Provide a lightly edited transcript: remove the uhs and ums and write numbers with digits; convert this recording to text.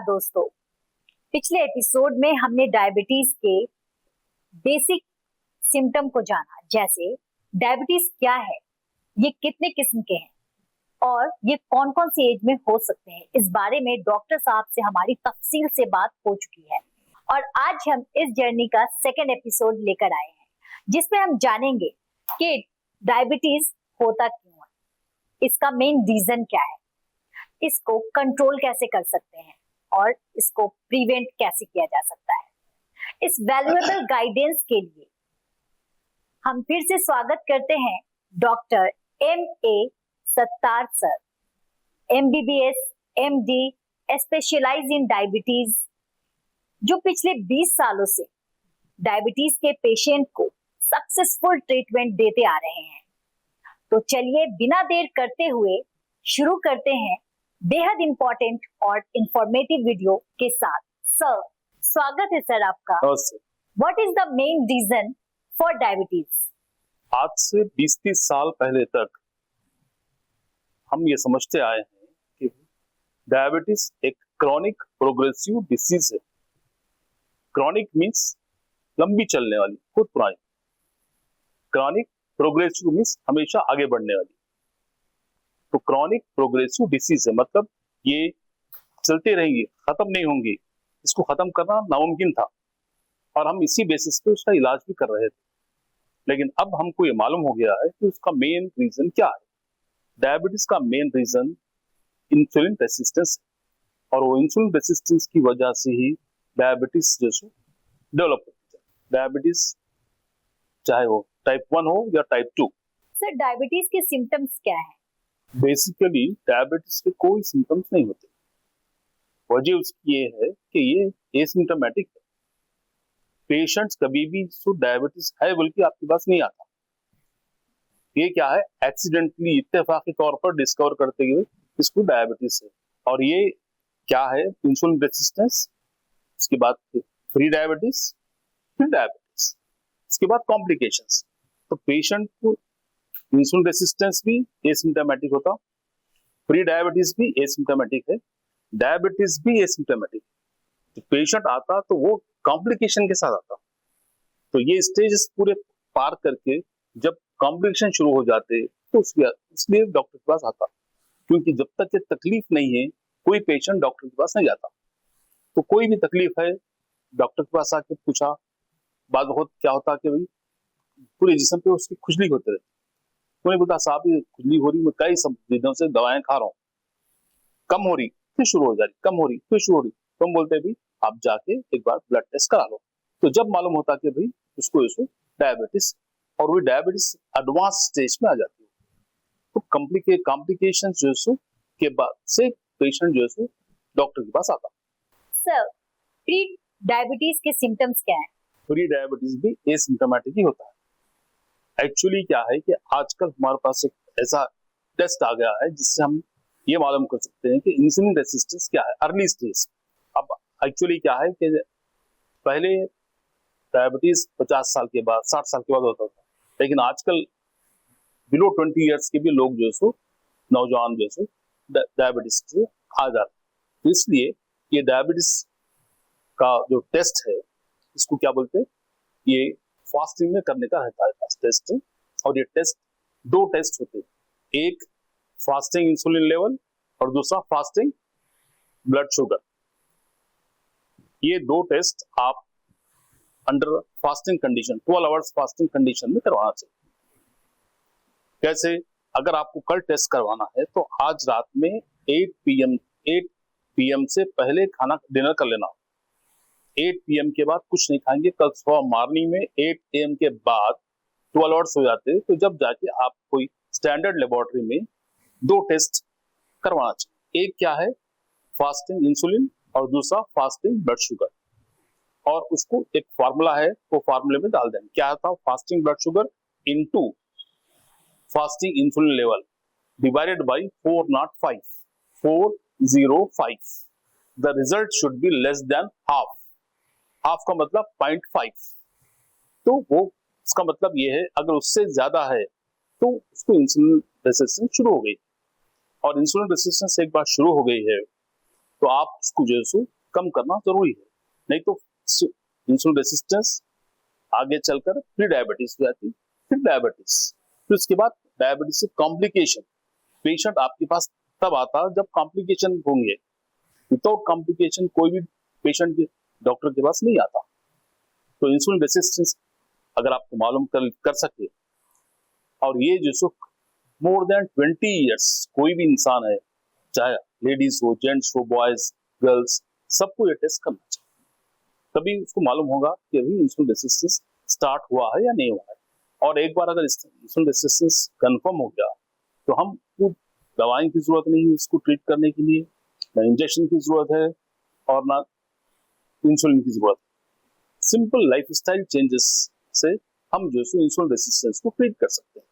दोस्तों, पिछले एपिसोड में हमने डायबिटीज के बेसिक सिम्टम को जाना, जैसे डायबिटीज क्या है, ये कितने किस्म के हैं और ये कौन कौन सी एज में हो सकते हैं। इस बारे में डॉक्टर साहब से हमारी तफसील से बात हो चुकी है और आज हम इस जर्नी का सेकेंड एपिसोड लेकर आए हैं, जिसमें हम जानेंगे कि डायबिटीज होता क्यों है, इसका मेन रीजन क्या है, इसको कंट्रोल कैसे कर सकते हैं और इसको प्रिवेंट कैसे किया जा सकता है। इस वैल्यूएबल गाइडेंस के लिए हम फिर से स्वागत करते हैं doctor M.A. Sattar sir, MBBS MD specialise in diabetes, जो पिछले 20 सालों से डायबिटीज के पेशेंट को सक्सेसफुल ट्रीटमेंट देते आ रहे हैं। तो चलिए बिना देर करते हुए शुरू करते हैं बेहद इंपॉर्टेंट और इंफॉर्मेटिव वीडियो के साथ। सर, स्वागत है सर आपका। What is the main reason for diabetes? आज से 20-30 साल पहले तक हम ये समझते आए हैं कि डायबिटीज एक क्रॉनिक प्रोग्रेसिव डिसीज है। क्रॉनिक मीन्स लंबी चलने वाली, खुद पुरानी। क्रॉनिक प्रोग्रेसिव मीन्स हमेशा आगे बढ़ने वाली। तो क्रॉनिक प्रोग्रेसिव डिसीज है, मतलब ये चलते रहेंगी, खत्म नहीं होंगी। इसको खत्म करना नामुमकिन था और हम इसी बेसिस पे उसका इलाज भी कर रहे थे। लेकिन अब हमको ये मालूम हो गया है कि उसका मेन रीजन क्या है। डायबिटीज का मेन रीजन इंसुलिन रेसिस्टेंस है और वो इंसुलिन रेसिस्टेंस की वजह से ही डायबिटीज जैसे डेवलप होती है। डायबिटीज चाहे वो टाइप 1 हो या टाइप 2। सर, डायबिटीज के सिम्टम्स क्या है? बेसिकली डायबिटीज के कोई सिम्टम्स नहीं होते। वजह उसकी ये है कि ये एसिम्टोमेटिक है। पेशेंट्स कभी भी डायबिटीज है बोल के आपके पास नहीं आता। ये क्या है, एक्सीडेंटली इत्तेफाकी तौर पर डिस्कवर करते हुए इसको डायबिटीज है। और ये क्या है, इंसुलिन रेसिस्टेंस, इसके बाद प्री डायबिटीज, फिर डायबिटीज, इसके बाद कॉम्प्लिकेशंस। तो पेशेंट को इंसुलिन रेसिस्टेंस भी एसिम्टोमेटिक होता, प्री डायबिटीज भी एसिम्टोमेटिक है, डायबिटीज भी एसिम्टोमेटिक है। तो पेशेंट आता तो वो कॉम्प्लिकेशन के साथ आता। तो ये स्टेजेस पूरे पार करके जब कॉम्प्लिकेशन शुरू हो जाते तो इसलिए डॉक्टर के पास आता, क्योंकि जब तक ये तकलीफ नहीं है कोई पेशेंट डॉक्टर के पास नहीं जाता। तो कोई भी तकलीफ है डॉक्टर के पास आके पूछा, बाद बहुत क्या होता कि भाई पूरे जिस्म पे उसकी खुजली होती रहती। उन्होंने बोला साहब ये खुजली हो रही, मैं कई सब दिनों से दवाएं खा रहा हूँ, कम हो रही फिर शुरू हो जा रही, कम हो रही फिर शुरू हो रही। तो हम बोलते भाई आप जाके एक बार ब्लड टेस्ट करा लो। तो जब मालूम होता कि भाई उसको डायबिटीज, और वो डायबिटीज एडवांस स्टेज में आ जाती है। तो कॉम्प्लिकेशन जो के बाद से पेशेंट जो डॉक्टर के पास आता। सर, प्री डायबिटीज के सिम्टम्स क्या है? प्री डायबिटीज भी एसिम्टोमेटिक ही होता है। एक्चुअली क्या है कि आजकल हमारे पास एक ऐसा टेस्ट आ गया है जिससे हम ये मालूम कर सकते हैं कि इंसुलिन रेसिस्टेंस क्या है अर्ली स्टेज। अब एक्चुअली क्या है कि पहले डायबिटीज 50 साल के बाद, 60 साल के बाद होता था, लेकिन आजकल बिलो 20 ईयर्स के भी लोग नौजवान डायबिटीज से आ जाते। तो इसलिए ये डायबिटीज का जो टेस्ट है इसको क्या बोलते हैं, ये फास्टिंग में करने का रहता है टेस्ट। और ये टेस्ट 2 टेस्ट होते हैं, एक फास्टिंग इंसुलिन लेवल और दूसरा फास्टिंग ब्लड शुगर। ये 2 टेस्ट आप under fasting condition, 12 hours fasting condition में करवाना चाहिए। कैसे, अगर आपको कल टेस्ट करवाना है तो आज रात में 8 PM से पहले खाना डिनर कर लेना। 8 PM के बाद कुछ नहीं खाएंगे। कल सुबह मॉर्निंग में 8 AM के बाद 12 आवर्स हो जाते हैं, तो जब जाके आप कोई स्टैंडर्ड लेबोरेटरी में 2 टेस्ट करवाना चाहिए। एक क्या है, फास्टिंग इंसुलिन, और दूसरा फास्टिंग ब्लड शुगर। और उसको एक फार्मूला है, वो फार्मूले में डाल देंगे। क्या था, fasting blood sugar into fasting insulin level divided by 405। The result should be less than half. Half का मतलब 0.5। तो वो इसका मतलब ये है, अगर उससे ज्यादा है तो उसको इंसुलिन रेसिस्टेंस शुरू हो गई। और इंसुलिन रेसिस्टेंस एक बार शुरू हो गई है तो आप उसको कम करना जरूरी है, नहीं तो इंसुलिन रेसिस्टेंस आगे चलकर प्री डायबिटीज हो जाती, फिर डायबिटीज, फिर उसके बाद डायबिटीज से कॉम्प्लिकेशन। पेशेंट आपके पास तब आता है जब कॉम्प्लिकेशन होंगे, विदाउट कॉम्प्लिकेशन कोई भी पेशेंट डॉक्टर के पास नहीं आता। तो इंसुलिन रेसिस्टेंस अगर आपको मालूम कर सके, और ये जो सो मोर देन 20 ईयर्स कोई भी इंसान है, चाहे लेडीज हो, जेंट्स हो, बॉयज, गर्ल्स, सबको ये टेस्ट करना चाहिए, तभी उसको मालूम होगा कि अभी इंसुलिन रेसिस्टेंस स्टार्ट हुआ है या नहीं हुआ है। और एक बार अगर इंसुलिन रेसिस्टेंस कंफर्म हो गया तो हम दवाई की जरूरत नहीं है उसको ट्रीट करने के लिए, ना इंजेक्शन की जरूरत है और ना इंसुलिन की जरूरत है। सिंपल लाइफस्टाइल चेंजेस से हम जो है इंसुलिन रेसिस्टेंस को ट्रीट कर सकते हैं।